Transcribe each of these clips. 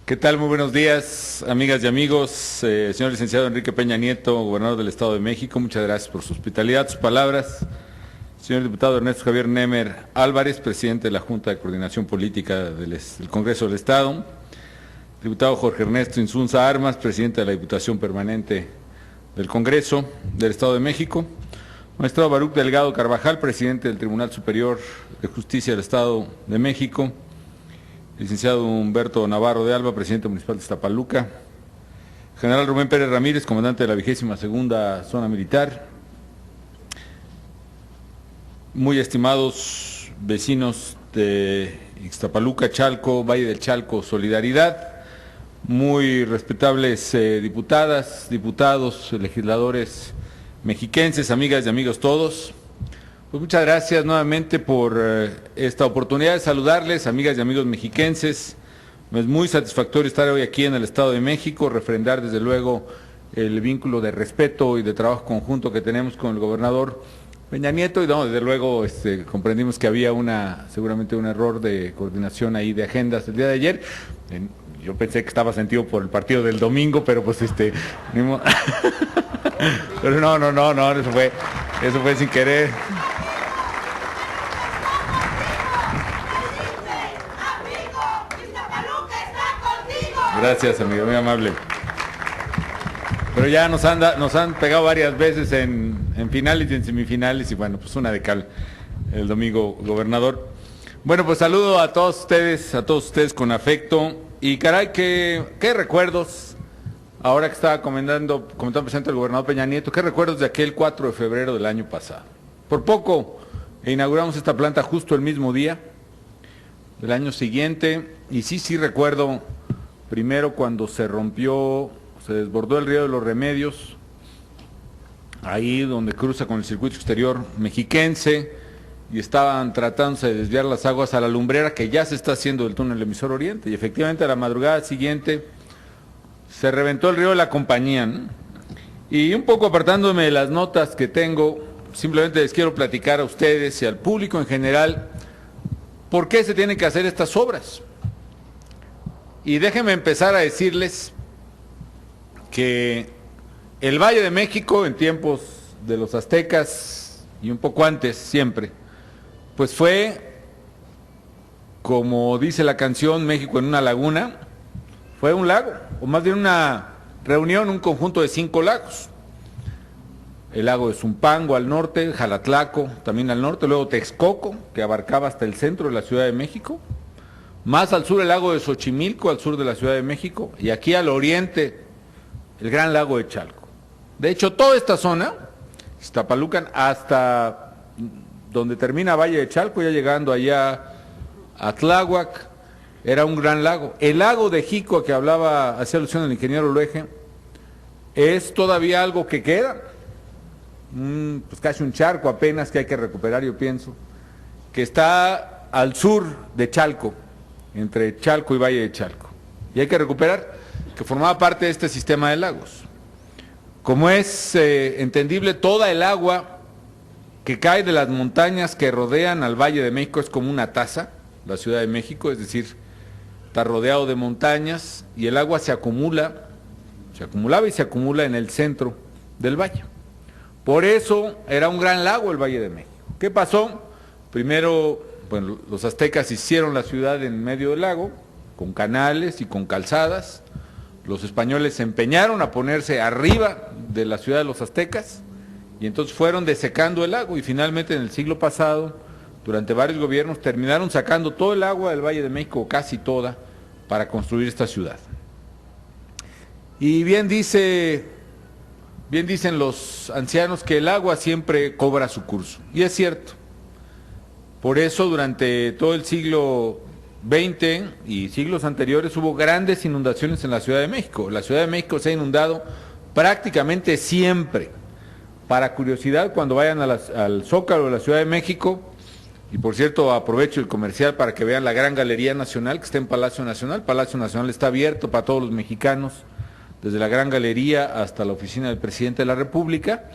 ¿Qué tal? Muy buenos días, amigas y amigos. Señor licenciado Enrique Peña Nieto, gobernador del Estado de México, muchas gracias por su hospitalidad, sus palabras. Señor diputado Ernesto Javier Nemer Álvarez, presidente de la Junta de Coordinación Política del Congreso del Estado. Diputado Jorge Ernesto Insunza Armas, presidente de la Diputación Permanente del Congreso del Estado de México. Magistrado Baruch Delgado Carvajal, presidente del Tribunal Superior de Justicia del Estado de México. Licenciado Humberto Navarro de Alba, presidente municipal de Iztapaluca. General Rubén Pérez Ramírez, comandante de la 22ª Zona Militar. Muy estimados vecinos de Iztapaluca, Chalco, Valle del Chalco, Solidaridad. Muy respetables diputadas, diputados, legisladores mexiquenses, amigas y amigos todos. Pues muchas gracias nuevamente por esta oportunidad de saludarles, amigas y amigos mexiquenses. Es muy satisfactorio estar hoy aquí en el Estado de México, refrendar desde luego el vínculo de respeto y de trabajo conjunto que tenemos con el gobernador Peña Nieto, y desde luego comprendimos que había seguramente un error de coordinación ahí de agendas el día de ayer. Yo pensé que estaba sentido por el partido del domingo, pero pues pero no, eso fue sin querer. Gracias, amigo, muy amable. Pero ya nos han pegado varias veces en finales y en semifinales, y bueno, pues una de cal el domingo, gobernador. Bueno, pues saludo a todos ustedes con afecto, y caray, qué recuerdos, ahora que estaba comentando presente el gobernador Peña Nieto, qué recuerdos de aquel 4 de febrero del año pasado. Por poco inauguramos esta planta justo el mismo día del año siguiente, y sí recuerdo. Primero, cuando se desbordó el río de los Remedios, ahí donde cruza con el circuito exterior mexiquense, y estaban tratándose de desviar las aguas a la lumbrera, que ya se está haciendo del túnel emisor Oriente, y efectivamente a la madrugada siguiente se reventó el río de la Compañía, ¿no? Y un poco apartándome de las notas que tengo, simplemente les quiero platicar a ustedes y al público en general por qué se tienen que hacer estas obras. Y déjenme empezar a decirles que el Valle de México, en tiempos de los aztecas y un poco antes siempre, pues fue, como dice la canción, México en una laguna, fue un lago, o más bien una reunión, un conjunto de 5 lagos. El lago de Zumpango al norte, Jalatlaco también al norte, luego Texcoco, que abarcaba hasta el centro de la Ciudad de México. Más al sur el lago de Xochimilco, al sur de la Ciudad de México, y aquí al oriente el gran lago de Chalco. De hecho, toda esta zona, Iztapaluca, hasta donde termina Valle de Chalco, ya llegando allá a Tláhuac, era un gran lago. El lago de Jico, que hacía alusión el ingeniero Luege, es todavía algo que queda, pues casi un charco apenas que hay que recuperar, yo pienso, que está al sur de Chalco, entre Chalco y Valle de Chalco, y hay que recuperar, que formaba parte de este sistema de lagos. Como es entendible, toda el agua que cae de las montañas que rodean al Valle de México es como una taza, la Ciudad de México, es decir, está rodeado de montañas, y el agua se acumulaba y se acumula en el centro del valle. Por eso era un gran lago el Valle de México. ¿Qué pasó? Primero, bueno, los aztecas hicieron la ciudad en medio del lago, con canales y con calzadas. Los españoles se empeñaron a ponerse arriba de la ciudad de los aztecas, y entonces fueron desecando el lago, y finalmente en el siglo pasado, durante varios gobiernos, terminaron sacando todo el agua del Valle de México, casi toda, para construir esta ciudad. Y bien dicen los ancianos que el agua siempre cobra su curso, y es cierto. Por eso durante todo el siglo XX y siglos anteriores hubo grandes inundaciones en la Ciudad de México. La Ciudad de México se ha inundado prácticamente siempre. Para curiosidad, cuando vayan al Zócalo de la Ciudad de México, y por cierto aprovecho el comercial para que vean la gran Galería Nacional que está en Palacio Nacional. Palacio Nacional está abierto para todos los mexicanos, desde la Gran Galería hasta la oficina del Presidente de la República.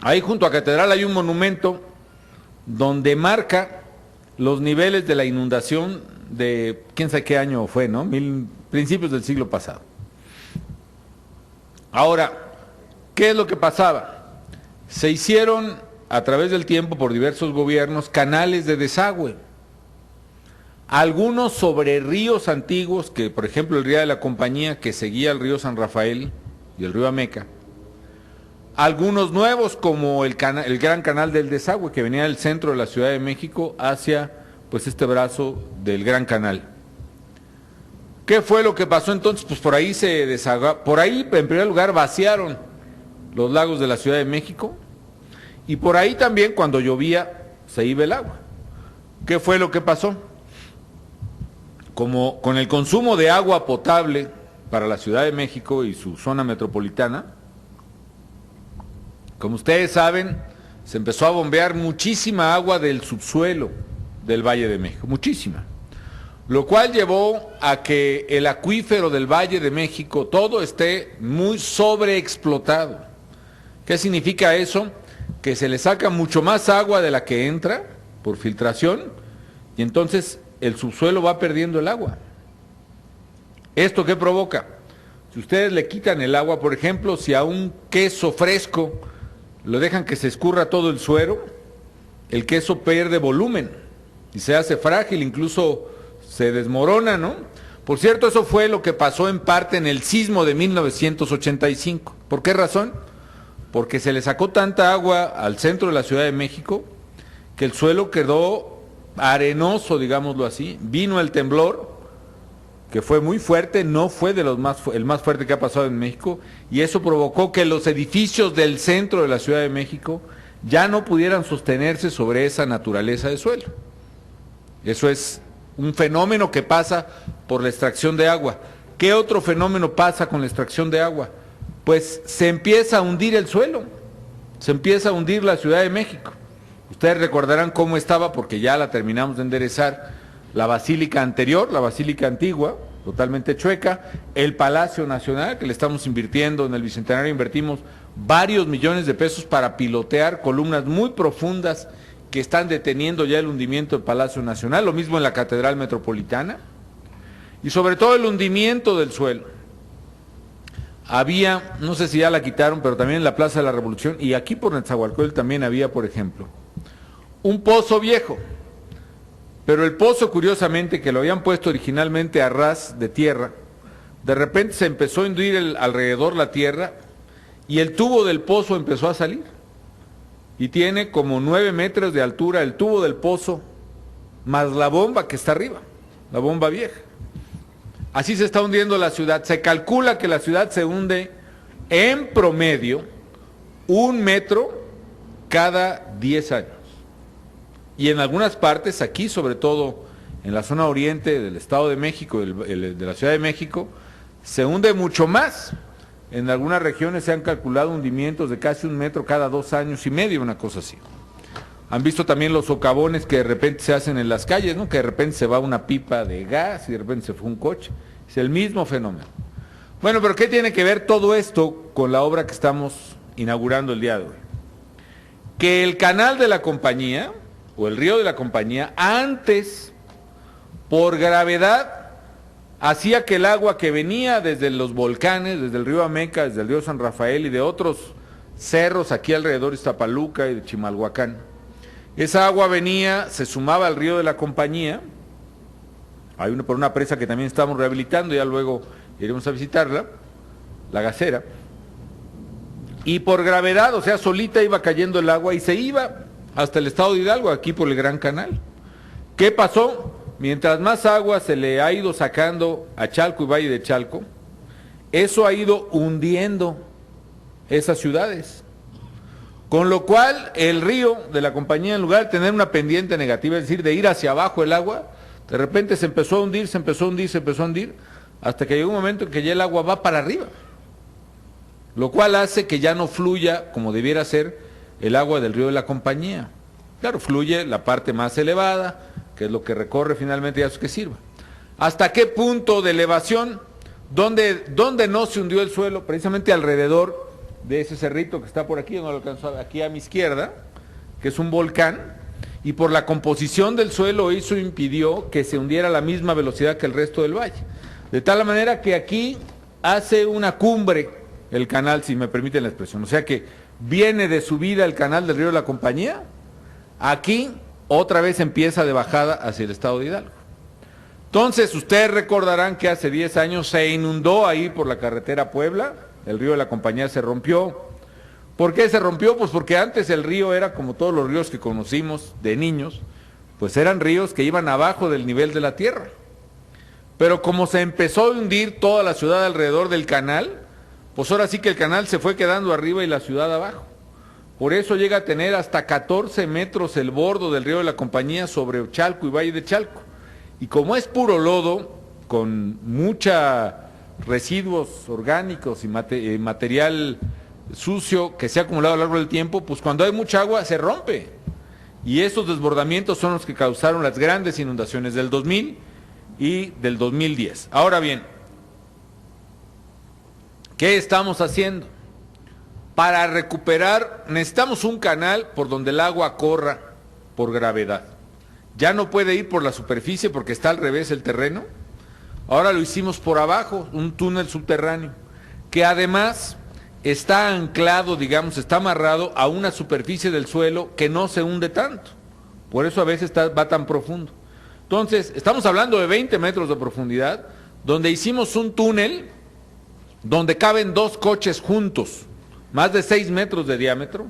Ahí junto a Catedral hay un monumento donde marca los niveles de la inundación de quién sabe qué año fue, ¿no? Principios del siglo pasado. Ahora, ¿qué es lo que pasaba? Se hicieron a través del tiempo por diversos gobiernos canales de desagüe. Algunos sobre ríos antiguos, que por ejemplo el río de la Compañía, que seguía el río San Rafael y el río Ameca. Algunos nuevos, como el gran canal del desagüe, que venía del centro de la Ciudad de México hacia pues este brazo del gran canal. ¿Qué fue lo que pasó entonces? Pues por ahí por ahí en primer lugar vaciaron los lagos de la Ciudad de México, y por ahí también cuando llovía se iba el agua. ¿Qué fue lo que pasó? Como con el consumo de agua potable para la Ciudad de México y su zona metropolitana, como ustedes saben, se empezó a bombear muchísima agua del subsuelo del Valle de México, muchísima. Lo cual llevó a que el acuífero del Valle de México todo esté muy sobreexplotado. ¿Qué significa eso? Que se le saca mucho más agua de la que entra por filtración y entonces el subsuelo va perdiendo el agua. ¿Esto qué provoca? Si ustedes le quitan el agua, por ejemplo, si a un queso fresco lo dejan que se escurra todo el suero, el queso pierde volumen y se hace frágil, incluso se desmorona, ¿no? Por cierto, eso fue lo que pasó en parte en el sismo de 1985. ¿Por qué razón? Porque se le sacó tanta agua al centro de la Ciudad de México que el suelo quedó arenoso, digámoslo así. Vino el temblor, que fue muy fuerte, no fue el más fuerte que ha pasado en México, y eso provocó que los edificios del centro de la Ciudad de México ya no pudieran sostenerse sobre esa naturaleza de suelo. Eso es un fenómeno que pasa por la extracción de agua. ¿Qué otro fenómeno pasa con la extracción de agua? Pues se empieza a hundir el suelo, se empieza a hundir la Ciudad de México. Ustedes recordarán cómo estaba, porque ya la terminamos de enderezar, la basílica anterior, la basílica antigua, totalmente chueca, el Palacio Nacional, que le estamos invirtiendo, en el Bicentenario invertimos varios millones de pesos para pilotear columnas muy profundas que están deteniendo ya el hundimiento del Palacio Nacional, lo mismo en la Catedral Metropolitana, y sobre todo el hundimiento del suelo. Había, no sé si ya la quitaron, pero también en la Plaza de la Revolución, y aquí por Netzahualcóyotl también había, por ejemplo, un pozo viejo, pero el pozo, curiosamente, que lo habían puesto originalmente a ras de tierra, de repente se empezó a hundir alrededor la tierra, y el tubo del pozo empezó a salir, y tiene como 9 metros de altura el tubo del pozo, más la bomba que está arriba, la bomba vieja. Así se está hundiendo la ciudad. Se calcula que la ciudad se hunde en promedio 1 metro cada 10 años. Y en algunas partes, aquí sobre todo en la zona oriente del Estado de México, de la Ciudad de México, se hunde mucho más. En algunas regiones se han calculado hundimientos de casi 1 metro cada 2 años y medio, una cosa así. Han visto también los socavones que de repente se hacen en las calles, ¿no? Que de repente se va una pipa de gas y de repente se fue un coche. Es el mismo fenómeno. Bueno, pero ¿qué tiene que ver todo esto con la obra que estamos inaugurando el día de hoy? Que el canal de la Compañía, o el río de la Compañía, antes, por gravedad, hacía que el agua que venía desde los volcanes, desde el río Ameca, desde el río San Rafael y de otros cerros aquí alrededor de Iztapalúca y de Chimalhuacán, esa agua venía, se sumaba al río de la Compañía. Hay por una presa que también estamos rehabilitando, ya luego iremos a visitarla, la Gasera, y por gravedad, o sea, solita iba cayendo el agua y se iba hasta el estado de Hidalgo, aquí por el Gran Canal. ¿Qué pasó? Mientras más agua se le ha ido sacando a Chalco y Valle de Chalco, eso ha ido hundiendo esas ciudades. Con lo cual, el río de la Compañía, en lugar de tener una pendiente negativa, es decir, de ir hacia abajo el agua, de repente se empezó a hundir, se empezó a hundir, se empezó a hundir, hasta que llegó un momento en que ya el agua va para arriba. Lo cual hace que ya no fluya como debiera ser el agua del río de la Compañía. Claro, fluye la parte más elevada, que es lo que recorre finalmente y hace que sirva. ¿Hasta qué punto de elevación? ¿Dónde no se hundió el suelo? Precisamente alrededor de ese cerrito que está por aquí, no lo alcanzo, aquí a mi izquierda, que es un volcán, y por la composición del suelo eso impidió que se hundiera a la misma velocidad que el resto del valle. De tal manera que aquí hace una cumbre el canal, si me permiten la expresión. O sea que viene de subida el canal del río de la Compañía, aquí otra vez empieza de bajada hacia el estado de Hidalgo. Entonces, ustedes recordarán que hace 10 años se inundó ahí por la carretera Puebla, el río de la Compañía se rompió. ¿Por qué se rompió? Pues porque antes el río era como todos los ríos que conocimos de niños, pues eran ríos que iban abajo del nivel de la tierra. Pero como se empezó a hundir toda la ciudad alrededor del canal, pues ahora sí que el canal se fue quedando arriba y la ciudad abajo. Por eso llega a tener hasta 14 metros el bordo del río de la Compañía sobre Chalco y Valle de Chalco. Y como es puro lodo, con mucha residuos orgánicos y material sucio que se ha acumulado a lo largo del tiempo, pues cuando hay mucha agua se rompe. Y esos desbordamientos son los que causaron las grandes inundaciones del 2000 y del 2010. Ahora bien, ¿qué estamos haciendo? Para recuperar, necesitamos un canal por donde el agua corra por gravedad. Ya no puede ir por la superficie porque está al revés el terreno. Ahora lo hicimos por abajo, un túnel subterráneo, que además está anclado, digamos, está amarrado a una superficie del suelo que no se hunde tanto. Por eso a veces va tan profundo. Entonces, estamos hablando de 20 metros de profundidad, donde hicimos un túnel donde caben 2 coches juntos, más de 6 metros de diámetro,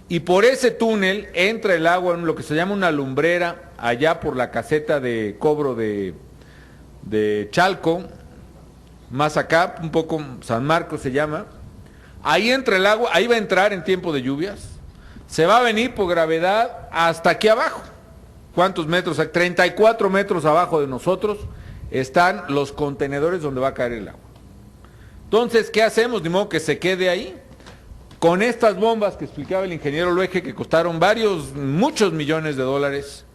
y por ese túnel entra el agua en lo que se llama una lumbrera, allá por la caseta de cobro de Chalco, más acá, un poco San Marcos se llama. Ahí entra el agua, ahí va a entrar en tiempo de lluvias, se va a venir por gravedad hasta aquí abajo. ¿Cuántos metros? 34 metros abajo de nosotros están los contenedores donde va a caer el agua. Entonces, ¿qué hacemos? De modo que se quede ahí. Con estas bombas que explicaba el ingeniero Luege, que costaron muchos millones de dólares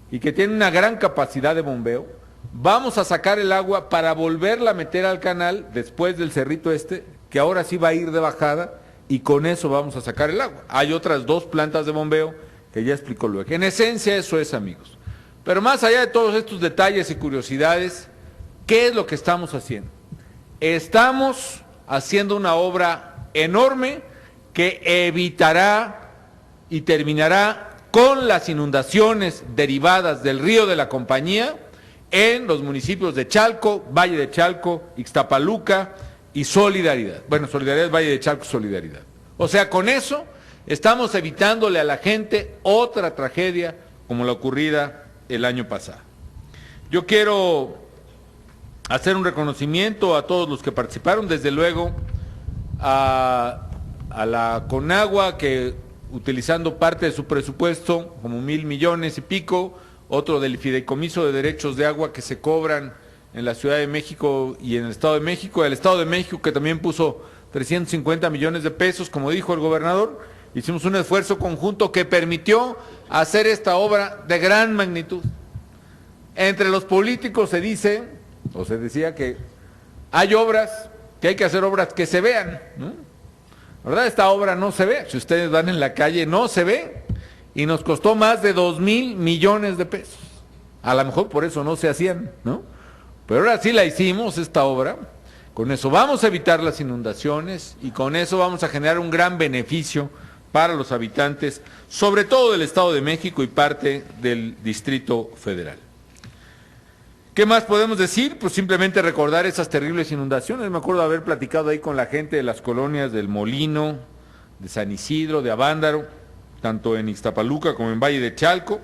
y que tienen una gran capacidad de bombeo, vamos a sacar el agua para volverla a meter al canal después del cerrito que ahora sí va a ir de bajada, y con eso vamos a sacar el agua. Hay otras 2 plantas de bombeo que ya explicó Luege. En esencia eso es, amigos. Pero más allá de todos estos detalles y curiosidades, ¿qué es lo que estamos haciendo? Estamos haciendo una obra enorme que evitará y terminará con las inundaciones derivadas del río de la Compañía en los municipios de Chalco, Valle de Chalco, Ixtapaluca y Solidaridad. Bueno, Solidaridad, Valle de Chalco, Solidaridad. O sea, con eso estamos evitándole a la gente otra tragedia como la ocurrida el año pasado. Yo quiero hacer un reconocimiento a todos los que participaron, desde luego a la Conagua, que utilizando parte de su presupuesto, como 1,000 millones y pico, otro del Fideicomiso de Derechos de Agua que se cobran en la Ciudad de México y en el Estado de México, el Estado de México que también puso 350 millones de pesos, como dijo el gobernador. Hicimos un esfuerzo conjunto que permitió hacer esta obra de gran magnitud. Entre los políticos se dice, o se decía, que hay obras, que hay que hacer obras que se vean, ¿no? La verdad, esta obra no se ve. Si ustedes van en la calle, no se ve. Y nos costó más de 2,000 millones de pesos. A lo mejor por eso no se hacían, ¿no? Pero ahora sí la hicimos, esta obra. Con eso vamos a evitar las inundaciones y con eso vamos a generar un gran beneficio para los habitantes, sobre todo del Estado de México y parte del Distrito Federal. ¿Qué más podemos decir? Pues simplemente recordar esas terribles inundaciones. Me acuerdo de haber platicado ahí con la gente de las colonias del Molino, de San Isidro, de Avándaro, tanto en Ixtapaluca como en Valle de Chalco.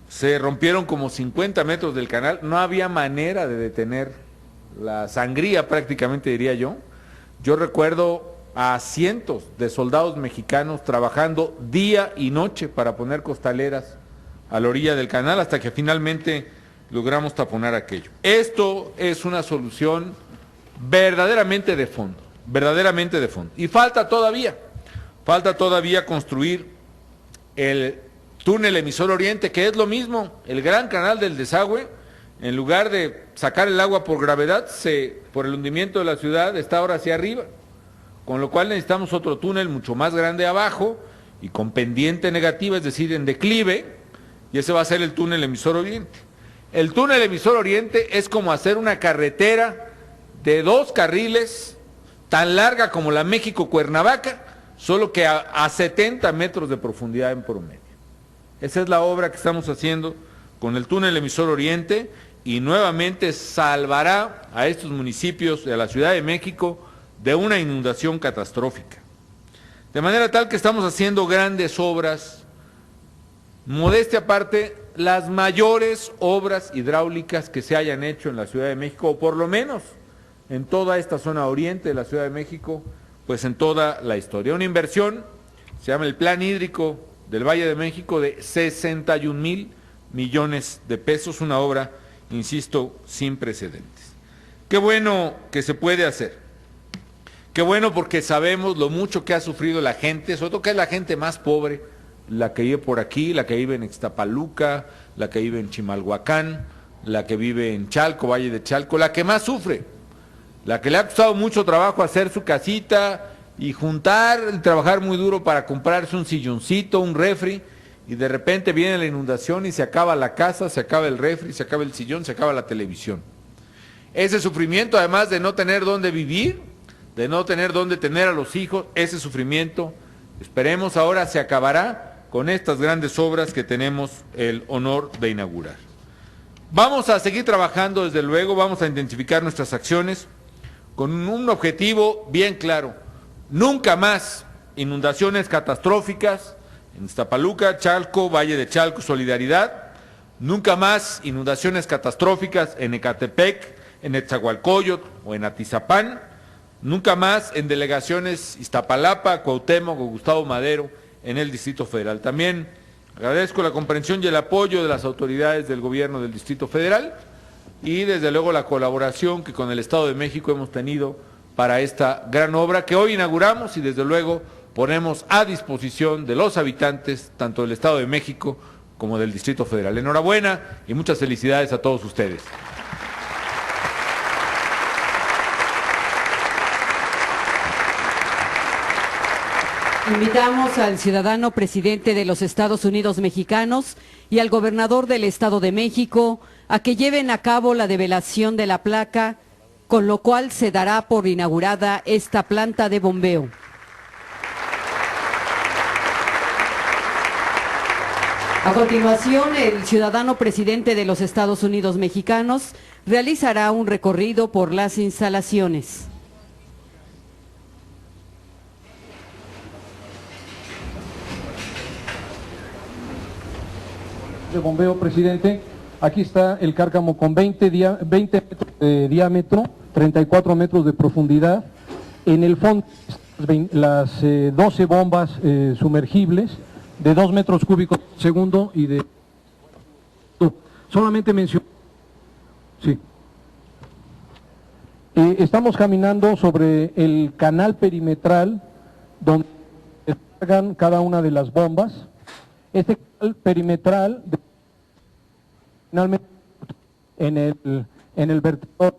Se rompieron como 50 metros del canal, no había manera de detener la sangría prácticamente, diría yo. Yo recuerdo a cientos de soldados mexicanos trabajando día y noche para poner costaleras a la orilla del canal hasta que finalmente logramos taponar aquello. Esto es una solución verdaderamente de fondo, verdaderamente de fondo. Y falta todavía construir el túnel emisor oriente, que es lo mismo, el gran canal del desagüe. En lugar de sacar el agua por gravedad, por el hundimiento de la ciudad, está ahora hacia arriba, con lo cual necesitamos otro túnel mucho más grande abajo y con pendiente negativa, es decir, en declive, y ese va a ser el túnel emisor oriente. El túnel emisor oriente es como hacer una carretera de 2 carriles, tan larga como la México-Cuernavaca, solo que a 70 metros de profundidad en promedio. Esa es la obra que estamos haciendo con el túnel emisor oriente, y nuevamente salvará a estos municipios de la Ciudad de México de una inundación catastrófica. De manera tal que estamos haciendo grandes obras, modestia aparte, las mayores obras hidráulicas que se hayan hecho en la Ciudad de México, o por lo menos en toda esta zona oriente de la Ciudad de México, pues en toda la historia. Una inversión, se llama el Plan Hídrico del Valle de México, de 61,000 millones de pesos, una obra, insisto, sin precedentes. Qué bueno que se puede hacer. Qué bueno, porque sabemos lo mucho que ha sufrido la gente, sobre todo que es la gente más pobre, la que vive por aquí, la que vive en Ixtapaluca, la que vive en Chimalhuacán, la que vive en Chalco, Valle de Chalco, la que más sufre, la que le ha costado mucho trabajo hacer su casita y juntar, trabajar muy duro para comprarse un silloncito, un refri, y de repente viene la inundación y se acaba la casa, se acaba el refri, se acaba el sillón, se acaba la televisión. Ese sufrimiento, además de no tener dónde vivir, de no tener dónde tener a los hijos, ese sufrimiento, esperemos ahora se acabará con estas grandes obras que tenemos el honor de inaugurar. Vamos a seguir trabajando, desde luego, vamos a intensificar nuestras acciones con un objetivo bien claro: nunca más inundaciones catastróficas en Iztapaluca, Chalco, Valle de Chalco, Solidaridad, nunca más inundaciones catastróficas en Ecatepec, en Netzahualcóyotl o en Atizapán, nunca más en delegaciones Iztapalapa, Cuauhtémoc o Gustavo Madero en el Distrito Federal. También agradezco la comprensión y el apoyo de las autoridades del gobierno del Distrito Federal y desde luego la colaboración que con el Estado de México hemos tenido para esta gran obra que hoy inauguramos y desde luego ponemos a disposición de los habitantes tanto del Estado de México como del Distrito Federal. Enhorabuena y muchas felicidades a todos ustedes. Invitamos al ciudadano presidente de los Estados Unidos mexicanos y al gobernador del Estado de México a que lleven a cabo la develación de la placa, con lo cual se dará por inaugurada esta planta de bombeo. A continuación, el ciudadano presidente de los Estados Unidos mexicanos realizará un recorrido por las instalaciones. De bombeo, presidente. Aquí está el cárcamo con 20 metros de diámetro, 34 metros de profundidad. En el fondo, las 12 bombas sumergibles de 2 metros cúbicos por segundo y de... Solamente menciono... Sí. Estamos caminando sobre el canal perimetral donde se cargan cada una de las bombas. Este canal perimetral finalmente en el vertedor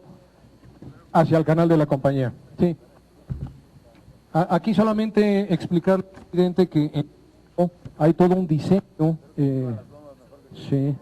hacia el canal de la compañía. Sí. Aquí solamente explicar, presidente, que hay todo un diseño, sí,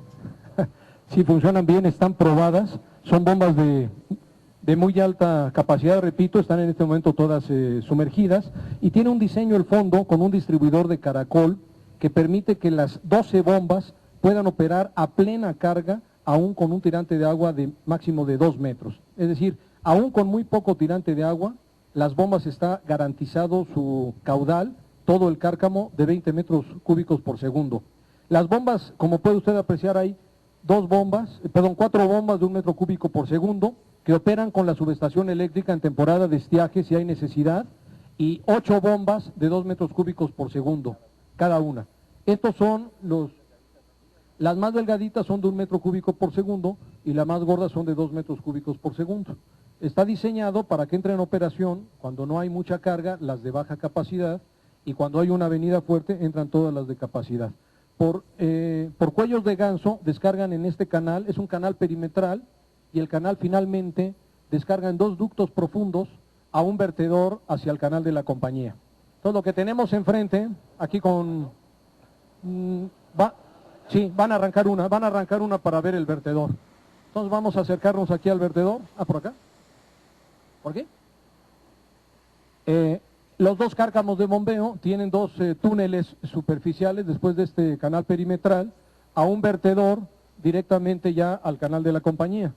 sí funcionan bien, están probadas, son bombas de muy alta capacidad, repito, están en este momento todas sumergidas, y tiene un diseño el fondo con un distribuidor de caracol que permite que las 12 bombas puedan operar a plena carga, aún con un tirante de agua de máximo de 2 metros. Es decir, aún con muy poco tirante de agua, las bombas está garantizado su caudal, todo el cárcamo de 20 metros cúbicos por segundo. Las bombas, como puede usted apreciar, hay 4 bombas de 1 metro cúbico por segundo que operan con la subestación eléctrica en temporada de estiaje si hay necesidad, y 8 bombas de 2 metros cúbicos por segundo cada una. Estos son las más delgaditas son de 1 metro cúbico por segundo y las más gordas son de 2 metros cúbicos por segundo. Está diseñado para que entre en operación cuando no hay mucha carga, las de baja capacidad, y cuando hay una avenida fuerte entran todas las de capacidad. Por cuellos de ganso descargan en este canal, es un canal perimetral, y el canal finalmente descarga en 2 ductos profundos a un vertedor hacia el canal de la compañía. Todo lo que tenemos enfrente, aquí con... van a arrancar una para ver el vertedor. Entonces vamos a acercarnos aquí al vertedor. ¿Por acá? ¿Por aquí? Los dos cárcamos de bombeo tienen dos túneles superficiales después de este canal perimetral a un vertedor directamente ya al canal de la compañía.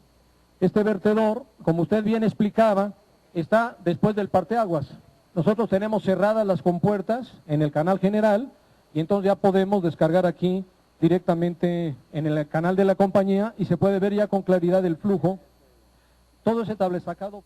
Este vertedor, como usted bien explicaba, está después del parteaguas. Nosotros tenemos cerradas las compuertas en el canal general y entonces ya podemos descargar aquí directamente en el canal de la compañía y se puede ver ya con claridad el flujo. Todo ese tablesacado.